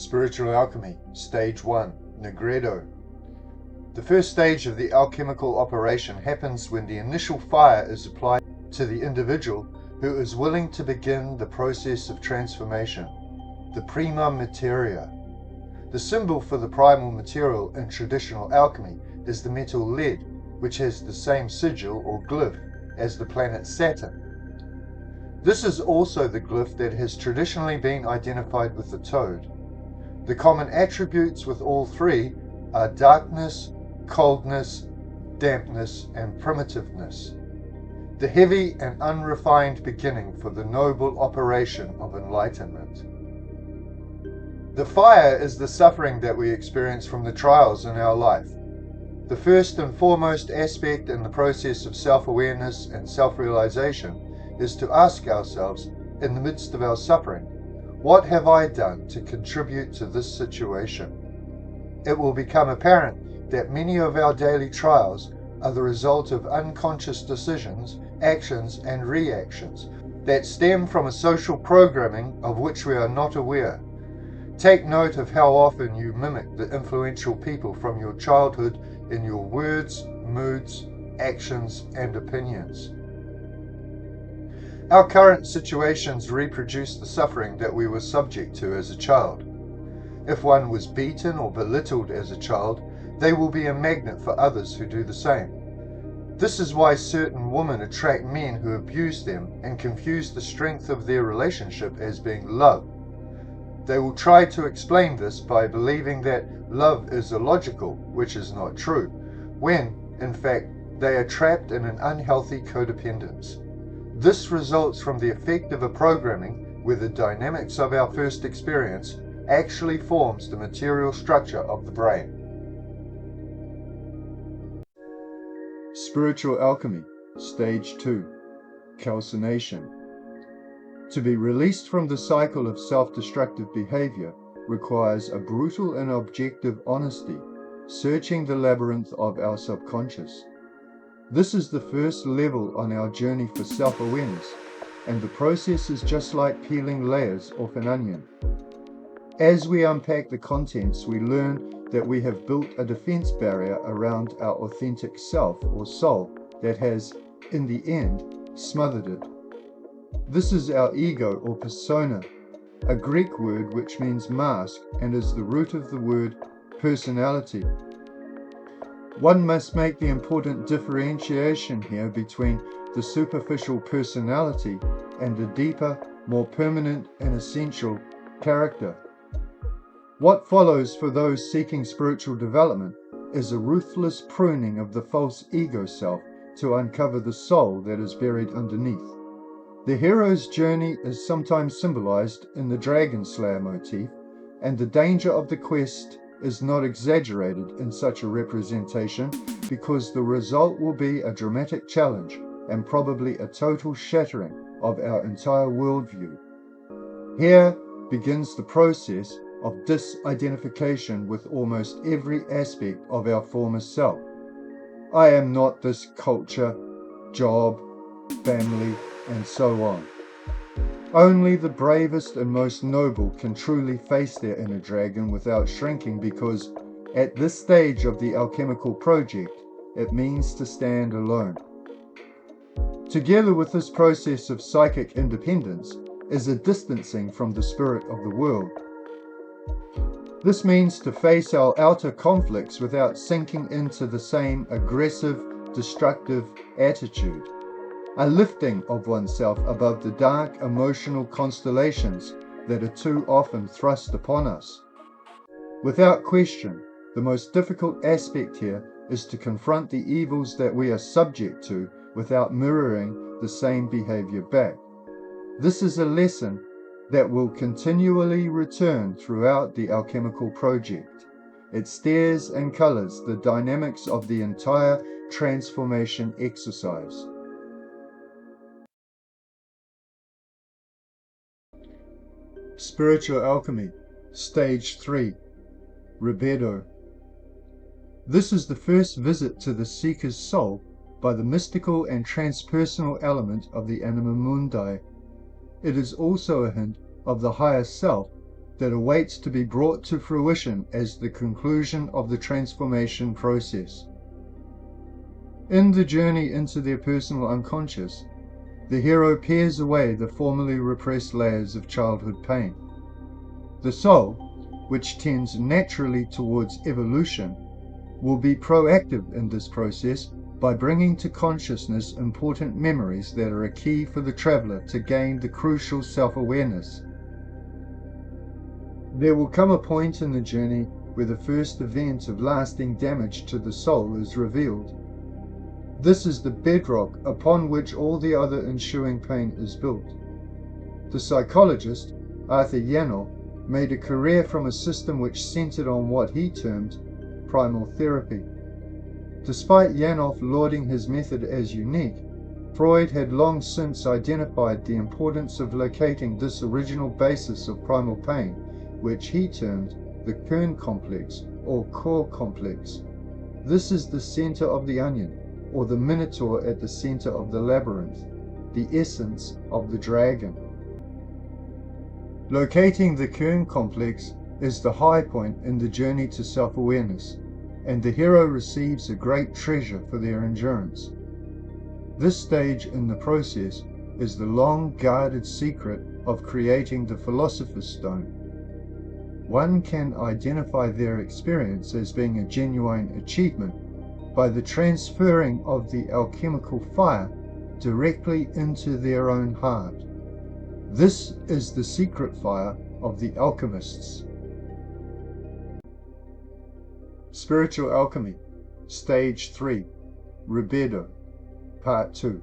Spiritual Alchemy, Stage 1, Negredo. The first stage of the alchemical operation happens when the initial fire is applied to the individual who is willing to begin the process of transformation, the prima materia. The symbol for the primal material in traditional alchemy is the metal lead, which has the same sigil or glyph as the planet Saturn. This is also the glyph that has traditionally been identified with the toad. The common attributes with all three are darkness, coldness, dampness, and primitiveness. The heavy and unrefined beginning for the noble operation of enlightenment. The fire is the suffering that we experience from the trials in our life. The first and foremost aspect in the process of self-awareness and self-realization is to ask ourselves, in the midst of our suffering, what have I done to contribute to this situation? It will become apparent that many of our daily trials are the result of unconscious decisions, actions, and reactions that stem from a social programming of which we are not aware. Take note of how often you mimic the influential people from your childhood in your words, moods, actions, and opinions. Our current situations reproduce the suffering that we were subject to as a child. If one was beaten or belittled as a child, they will be a magnet for others who do the same. This is why certain women attract men who abuse them and confuse the strength of their relationship as being love. They will try to explain this by believing that love is illogical, which is not true, when, in fact, they are trapped in an unhealthy codependence. This results from the effect of a programming where the dynamics of our first experience actually forms the material structure of the brain. Spiritual Alchemy, Stage 2, Calcination. To be released from the cycle of self-destructive behavior requires a brutal and objective honesty, searching the labyrinth of our subconscious. This is the first level on our journey for self-awareness, and the process is just like peeling layers off an onion. As we unpack the contents, we learn that we have built a defense barrier around our authentic self or soul that has, in the end, smothered it. This is our ego or persona, a Greek word which means mask and is the root of the word personality. One must make the important differentiation here between the superficial personality and the deeper, more permanent and essential character. What follows for those seeking spiritual development is a ruthless pruning of the false ego self to uncover the soul that is buried underneath. The hero's journey is sometimes symbolized in the dragon slayer motif, and the danger of the quest is not exaggerated in such a representation because the result will be a dramatic challenge and probably a total shattering of our entire worldview. Here begins the process of disidentification with almost every aspect of our former self. I am not this culture, job, family, and so on. Only the bravest and most noble can truly face their inner dragon without shrinking because, at this stage of the alchemical project, it means to stand alone. Together with this process of psychic independence is a distancing from the spirit of the world. This means to face our outer conflicts without sinking into the same aggressive, destructive attitude. A lifting of oneself above the dark emotional constellations that are too often thrust upon us. Without question, the most difficult aspect here is to confront the evils that we are subject to without mirroring the same behavior back. This is a lesson that will continually return throughout the alchemical project. It stares and colors the dynamics of the entire transformation exercise. Spiritual Alchemy, Stage 3, Rebedo. This is the first visit to the seeker's soul by the mystical and transpersonal element of the anima mundi. It is also a hint of the higher self that awaits to be brought to fruition as the conclusion of the transformation process. In the journey into their personal unconscious, the hero pares away the formerly repressed layers of childhood pain. The soul, which tends naturally towards evolution, will be proactive in this process by bringing to consciousness important memories that are a key for the traveler to gain the crucial self-awareness. There will come a point in the journey where the first event of lasting damage to the soul is revealed. This is the bedrock upon which all the other ensuing pain is built. The psychologist, Arthur Janov, made a career from a system which centered on what he termed primal therapy. Despite Janov lauding his method as unique, Freud had long since identified the importance of locating this original basis of primal pain, which he termed the Kern complex or core complex. This is the center of the onion, or the minotaur at the center of the labyrinth, the essence of the dragon. Locating the Kern complex is the high point in the journey to self-awareness, and the hero receives a great treasure for their endurance. This stage in the process is the long-guarded secret of creating the Philosopher's Stone. One can identify their experience as being a genuine achievement by the transferring of the alchemical fire directly into their own heart. This is the secret fire of the alchemists. Spiritual Alchemy, Stage 3, Rubedo, Part 2.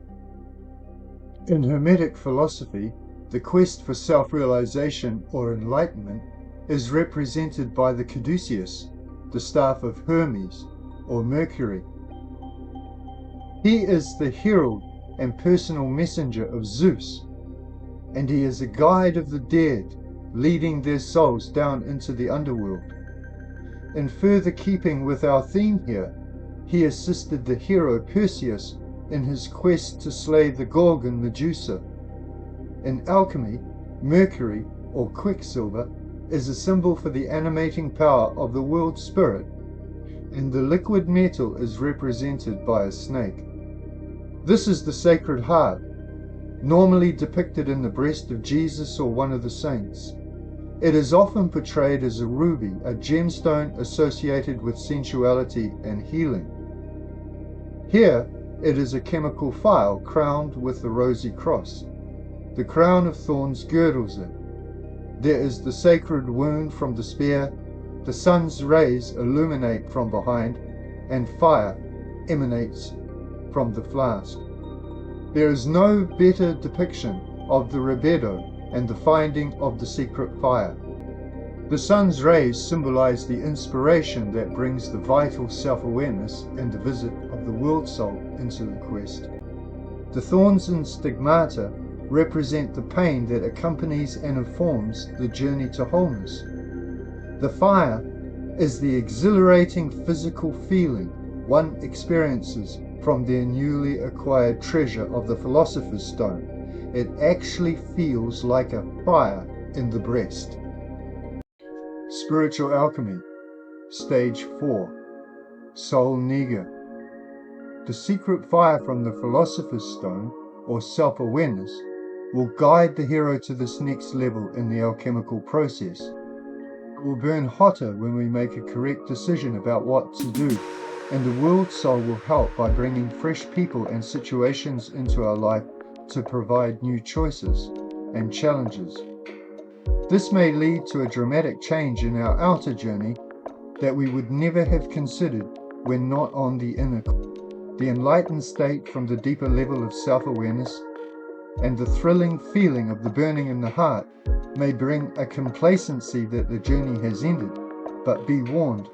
In Hermetic philosophy, the quest for self-realization or enlightenment is represented by the caduceus, the staff of Hermes or Mercury. He is the herald and personal messenger of Zeus, and he is a guide of the dead, leading their souls down into the underworld. In further keeping with our theme here, he assisted the hero Perseus in his quest to slay the Gorgon Medusa. In alchemy, Mercury, or Quicksilver, is a symbol for the animating power of the world spirit, and the liquid metal is represented by a snake. This is the sacred heart, normally depicted in the breast of Jesus or one of the saints. It is often portrayed as a ruby, a gemstone associated with sensuality and healing. Here, it is a chemical phial crowned with the rosy cross. The crown of thorns girdles it. There is the sacred wound from the spear, the sun's rays illuminate from behind, and fire emanates from the flask. There is no better depiction of the Rubedo and the finding of the secret fire. The sun's rays symbolize the inspiration that brings the vital self-awareness and the visit of the world soul into the quest. The thorns and stigmata represent the pain that accompanies and informs the journey to wholeness. The fire is the exhilarating physical feeling one experiences from their newly acquired treasure of the Philosopher's Stone. It actually feels like a fire in the breast. Spiritual Alchemy, Stage 4, Soul Niga. The secret fire from the Philosopher's Stone, or self-awareness, will guide the hero to this next level in the alchemical process. It will burn hotter when we make a correct decision about what to do, and the world soul will help by bringing fresh people and situations into our life to provide new choices and challenges. This may lead to a dramatic change in our outer journey that we would never have considered when not on the inner. The enlightened state from the deeper level of self-awareness and the thrilling feeling of the burning in the heart may bring a complacency that the journey has ended, but be warned,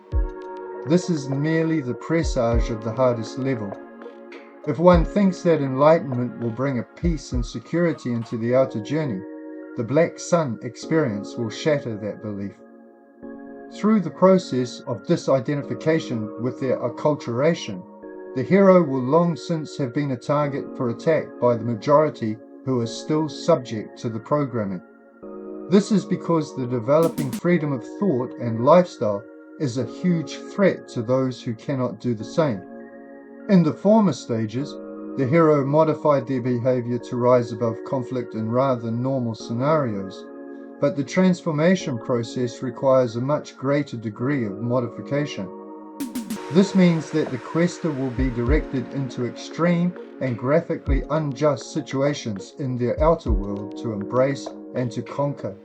this is merely the presage of the hardest level. If one thinks that enlightenment will bring a peace and security into the outer journey, the black sun experience will shatter that belief. Through the process of disidentification with their acculturation, the hero will long since have been a target for attack by the majority who are still subject to the programming. This is because the developing freedom of thought and lifestyle is a huge threat to those who cannot do the same. In the former stages, the hero modified their behavior to rise above conflict in rather normal scenarios, but the transformation process requires a much greater degree of modification. This means that the quester will be directed into extreme and graphically unjust situations in their outer world to embrace and to conquer.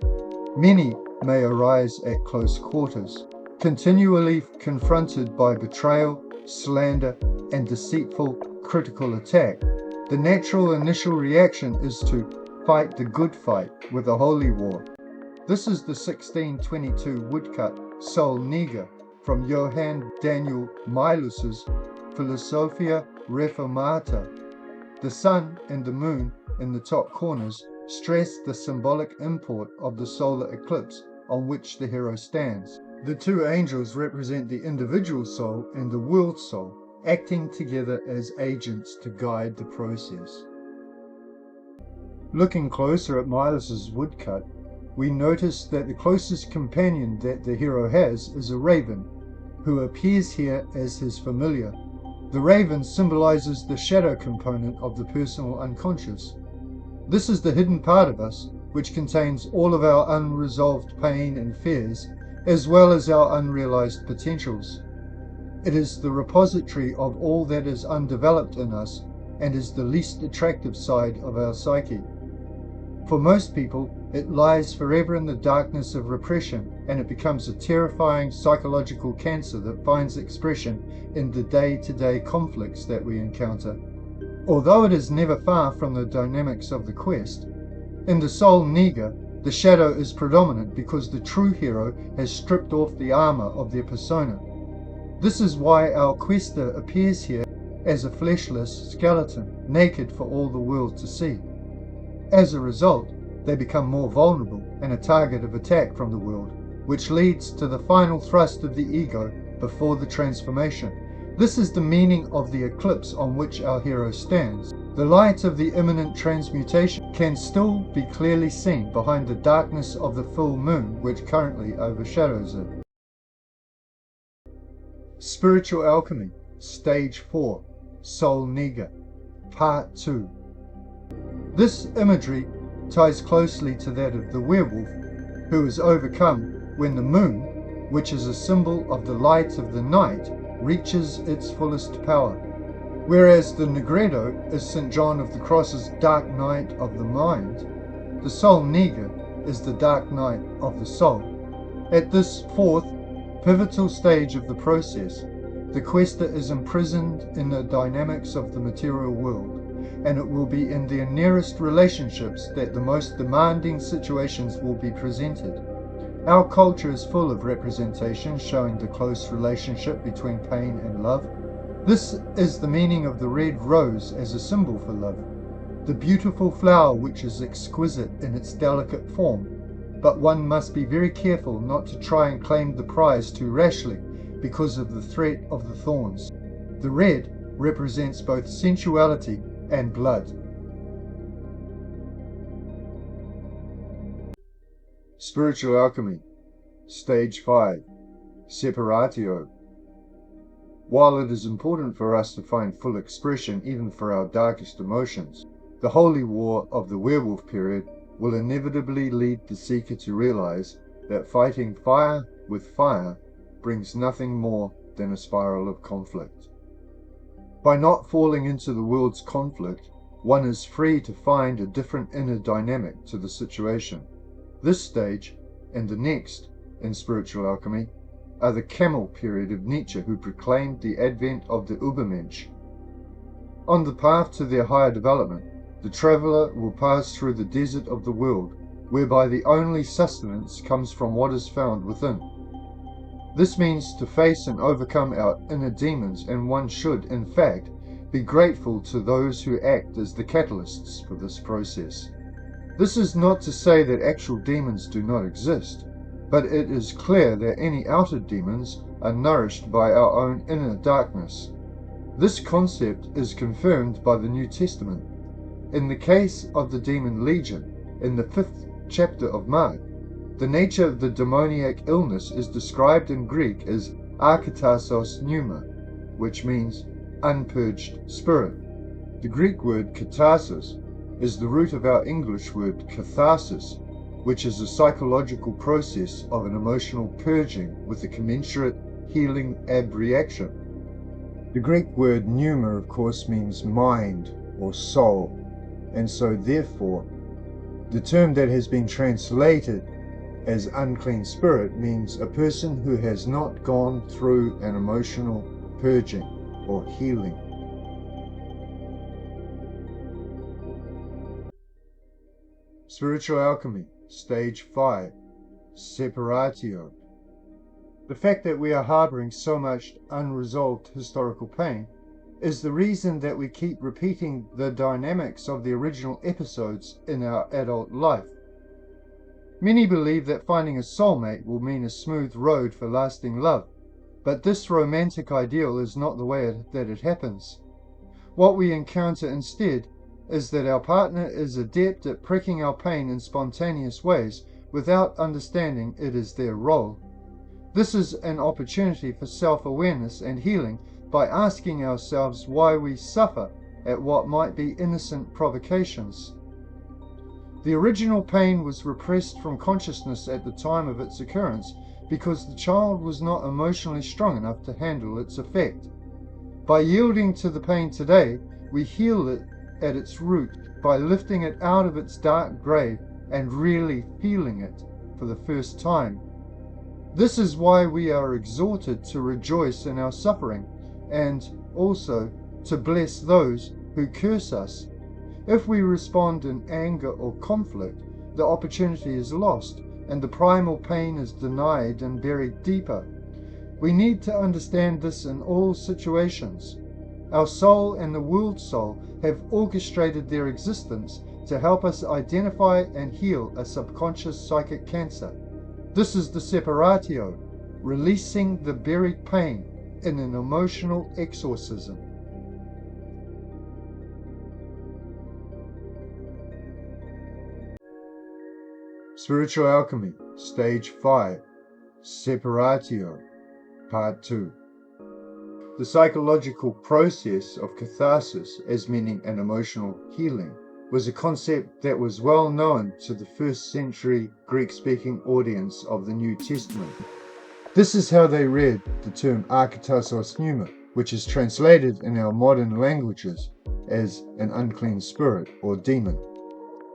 Many may arise at close quarters, continually confronted by betrayal, slander, and deceitful critical attack. The natural initial reaction is to fight the good fight with a holy war. This is the 1622 woodcut Soul Niger from Johann Daniel Milus's Philosophia Reformata. The sun and the moon in the top corners stress the symbolic import of the solar eclipse on which the hero stands. The two angels represent the individual soul and the world soul, acting together as agents to guide the process. Looking closer at Milus's woodcut, we notice that the closest companion that the hero has is a raven, who appears here as his familiar. The raven symbolizes the shadow component of the personal unconscious. This is the hidden part of us, which contains all of our unresolved pain and fears, as well as our unrealized potentials. It is the repository of all that is undeveloped in us and is the least attractive side of our psyche. For most people, it lies forever in the darkness of repression, and it becomes a terrifying psychological cancer that finds expression in the day-to-day conflicts that we encounter. Although it is never far from the dynamics of the quest, in the Soul Niger, the shadow is predominant because the true hero has stripped off the armor of their persona. This is why our quester appears here as a fleshless skeleton, naked for all the world to see. As a result, they become more vulnerable and a target of attack from the world, which leads to the final thrust of the ego before the transformation. This is the meaning of the eclipse on which our hero stands. The light of the imminent transmutation can still be clearly seen behind the darkness of the full moon which currently overshadows it. Spiritual Alchemy, Stage 4, Soul Niger, Part 2. This imagery ties closely to that of the werewolf, who is overcome when the moon, which is a symbol of the light of the night, reaches its fullest power, whereas the Negredo is St. John of the Cross's dark night of the mind. The Soul Niger is the dark night of the soul. At this fourth, pivotal stage of the process, the quester is imprisoned in the dynamics of the material world, and it will be in their nearest relationships that the most demanding situations will be presented. Our culture is full of representations showing the close relationship between pain and love. This is the meaning of the red rose as a symbol for love, the beautiful flower which is exquisite in its delicate form, but one must be very careful not to try and claim the prize too rashly because of the threat of the thorns. The red represents both sensuality and blood. Spiritual Alchemy, Stage 5, Separatio. While it is important for us to find full expression even for our darkest emotions, the holy war of the werewolf period will inevitably lead the seeker to realize that fighting fire with fire brings nothing more than a spiral of conflict. By not falling into the world's conflict, one is free to find a different inner dynamic to the situation. This stage, and the next, in spiritual alchemy, are the camel period of Nietzsche, who proclaimed the advent of the Übermensch. On the path to their higher development, the traveler will pass through the desert of the world, whereby the only sustenance comes from what is found within. This means to face and overcome our inner demons, and one should, in fact, be grateful to those who act as the catalysts for this process. This is not to say that actual demons do not exist, but it is clear that any outer demons are nourished by our own inner darkness. This concept is confirmed by the New Testament. In the case of the demon Legion, in the 5th chapter of Mark, The nature of the demoniac illness is described in Greek as archetypes pneuma, which means unpurged spirit. The Greek word katharsis is the root of our English word catharsis, which is a psychological process of an emotional purging with a commensurate healing abreaction. The Greek word pneuma, of course, means mind or soul, and so therefore the term that has been translated as unclean spirit means a person who has not gone through an emotional purging or healing. Spiritual alchemy, stage 5, separatio. The fact that we are harboring so much unresolved historical pain is the reason that we keep repeating the dynamics of the original episodes in our adult life. Many believe that finding a soulmate will mean a smooth road for lasting love, but this romantic ideal is not the way that it happens. What we encounter instead is that our partner is adept at pricking our pain in spontaneous ways without understanding it is their role. This is an opportunity for self-awareness and healing by asking ourselves why we suffer at what might be innocent provocations. The original pain was repressed from consciousness at the time of its occurrence because the child was not emotionally strong enough to handle its effect. By yielding to the pain today, we heal it at its root by lifting it out of its dark grave and really feeling it for the first time. This is why we are exhorted to rejoice in our suffering and also to bless those who curse us. If we respond in anger or conflict, the opportunity is lost and the primal pain is denied and buried deeper. We need to understand this in all situations. Our soul and the world soul have orchestrated their existence to help us identify and heal a subconscious psychic cancer. This is the separatio, releasing the buried pain in an emotional exorcism. Spiritual Alchemy, Stage 5, Separatio, Part 2. The psychological process of catharsis, as meaning an emotional healing, was a concept that was well known to the first century Greek-speaking audience of the New Testament. This is how they read the term archetypes pneuma, which is translated in our modern languages as an unclean spirit or demon.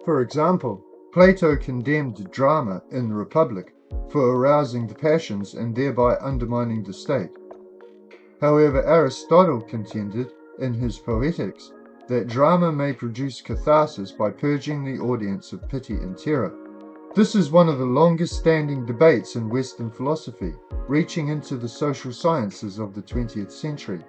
For example, Plato condemned drama in the Republic for arousing the passions and thereby undermining the state. However, Aristotle contended in his Poetics that drama may produce catharsis by purging the audience of pity and terror. This is one of the longest-standing debates in Western philosophy, reaching into the social sciences of the 20th century.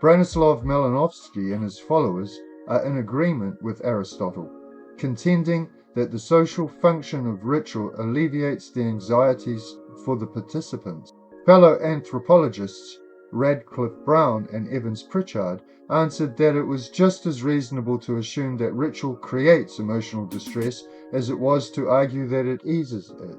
Branislav Malinowski and his followers are in agreement with Aristotle, contending that the social function of ritual alleviates the anxieties for the participants. Fellow anthropologists Radcliffe Brown and Evans Pritchard answered that it was just as reasonable to assume that ritual creates emotional distress as it was to argue that it eases it.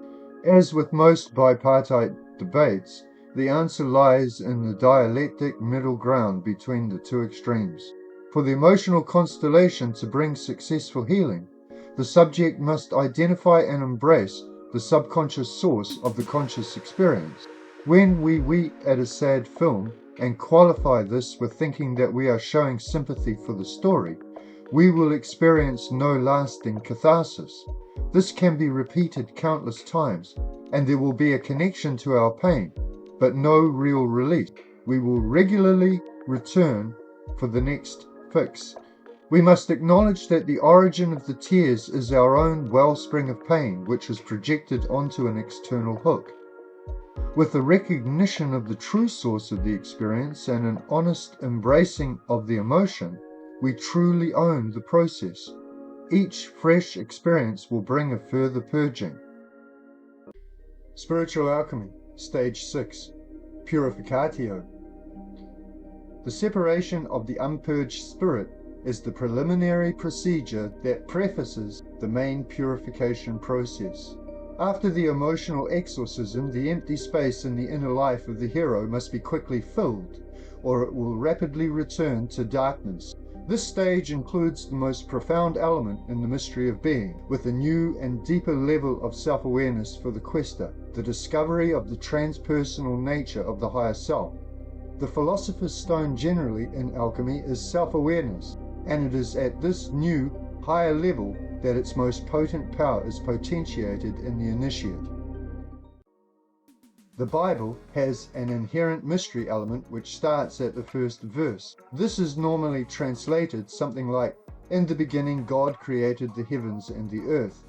As with most bipartite debates, the answer lies in the dialectic middle ground between the two extremes. For the emotional constellation to bring successful healing, the subject must identify and embrace the subconscious source of the conscious experience. When we weep at a sad film and qualify this with thinking that we are showing sympathy for the story, we will experience no lasting catharsis. This can be repeated countless times, and there will be a connection to our pain, but no real release. We will regularly return for the next fix. We must acknowledge that the origin of the tears is our own wellspring of pain, which is projected onto an external hook. With the recognition of the true source of the experience and an honest embracing of the emotion, we truly own the process. Each fresh experience will bring a further purging. Spiritual Alchemy, Stage 6, Purificatio. The separation of the unpurged spirit is the preliminary procedure that prefaces the main purification process. After the emotional exorcism, the empty space in the inner life of the hero must be quickly filled, or it will rapidly return to darkness. This stage includes the most profound element in the mystery of being, with a new and deeper level of self-awareness for the quester, the discovery of the transpersonal nature of the higher self. The philosopher's stone generally in alchemy is self-awareness, and it is at this new, higher level that its most potent power is potentiated in the initiate. The Bible has an inherent mystery element which starts at the first verse. This is normally translated something like, "In the beginning God created the heavens and the earth."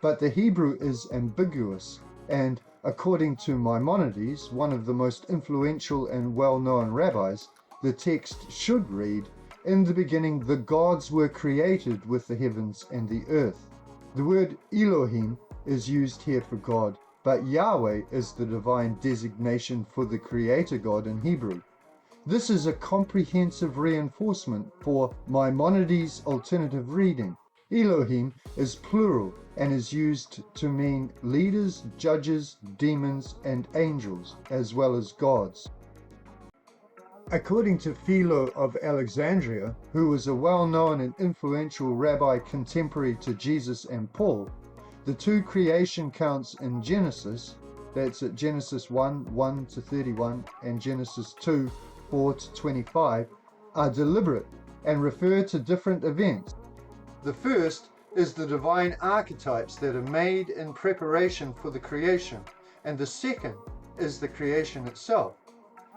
But the Hebrew is ambiguous, and according to Maimonides, one of the most influential and well-known rabbis, the text should read, "In the beginning the gods were created with the heavens and the earth." The word Elohim is used here for God, but Yahweh is the divine designation for the Creator God in Hebrew. This is a comprehensive reinforcement for Maimonides' alternative reading. Elohim is plural and is used to mean leaders, judges, demons, and angels, as well as gods. According to Philo of Alexandria, who was a well-known and influential rabbi contemporary to Jesus and Paul, the two creation counts in Genesis, that's at Genesis 1, 1 to 31, and Genesis 2, 4 to 25, are deliberate and refer to different events. The first is the divine archetypes that are made in preparation for the creation, and the second is the creation itself.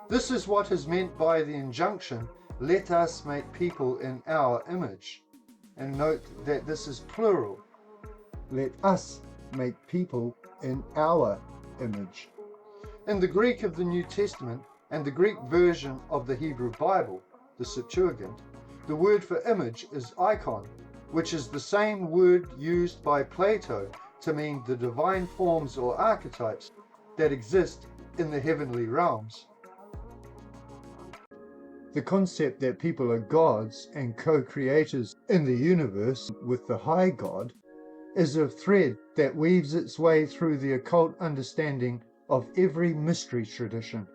This is what is meant by the injunction, "Let us make people in our image." And note that this is plural. Let us make people in our image. In the Greek of the New Testament and the Greek version of the Hebrew Bible, the Septuagint, the word for image is icon, which is the same word used by Plato to mean the divine forms or archetypes that exist in the heavenly realms. The concept that people are gods and co-creators in the universe with the high God is a thread that weaves its way through the occult understanding of every mystery tradition.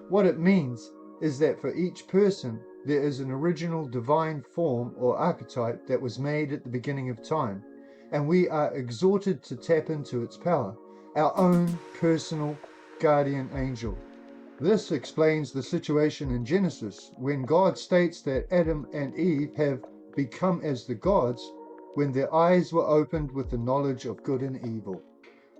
What it means is that for each person there is an original divine form or archetype that was made at the beginning of time, and we are exhorted to tap into its power, our own personal guardian angel. This explains the situation in Genesis when God states that Adam and Eve have become as the gods when their eyes were opened with the knowledge of good and evil.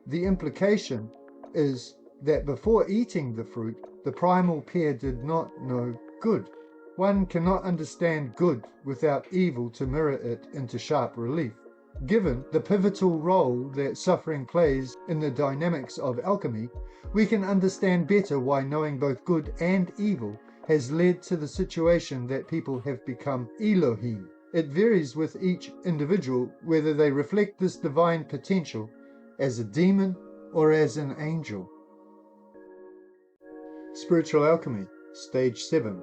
The implication is that before eating the fruit, the primal pair did not know good. One cannot understand good without evil to mirror it into sharp relief. Given the pivotal role that suffering plays in the dynamics of alchemy, we can understand better why knowing both good and evil has led to the situation that people have become Elohim. It varies with each individual whether they reflect this divine potential as a demon or as an angel. Spiritual Alchemy, Stage 7,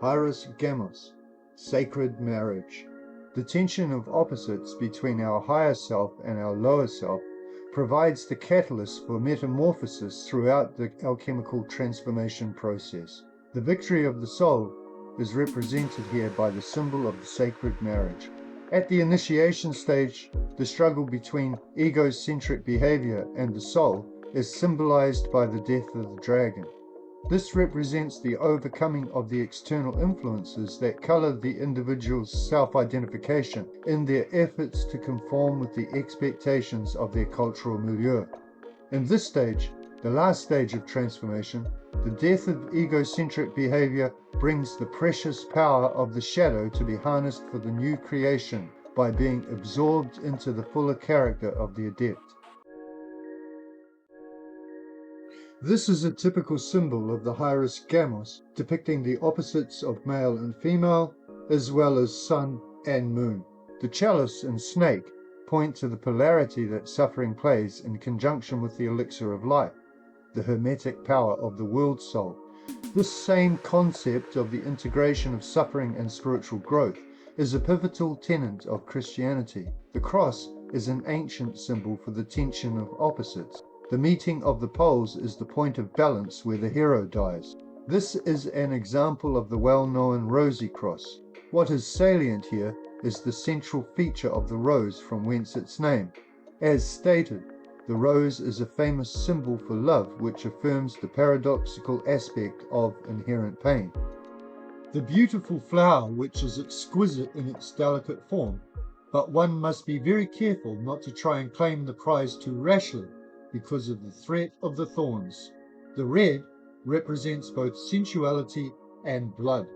Hieros Gamos, Sacred Marriage. The tension of opposites between our higher self and our lower self provides the catalyst for metamorphosis throughout the alchemical transformation process. The victory of the soul is represented here by the symbol of the sacred marriage. At the initiation stage, the struggle between egocentric behavior and the soul is symbolized by the death of the dragon. This represents the overcoming of the external influences that color the individual's self-identification in their efforts to conform with the expectations of their cultural milieu. In this stage, the last stage of transformation, the death of egocentric behavior brings the precious power of the shadow to be harnessed for the new creation by being absorbed into the fuller character of the adept. This is a typical symbol of the Hieros Gamos, depicting the opposites of male and female, as well as sun and moon. The chalice and snake point to the polarity that suffering plays in conjunction with the elixir of life, the hermetic power of the world soul. This same concept of the integration of suffering and spiritual growth is a pivotal tenet of Christianity. The cross is an ancient symbol for the tension of opposites. The meeting of the poles is the point of balance where the hero dies. This is an example of the well-known rosy cross. What is salient here is the central feature of the rose, from whence its name. As stated, the rose is a famous symbol for love, which affirms the paradoxical aspect of inherent pain. The beautiful flower, which is exquisite in its delicate form, but one must be very careful not to try and claim the prize too rashly because of the threat of the thorns. The red represents both sensuality and blood.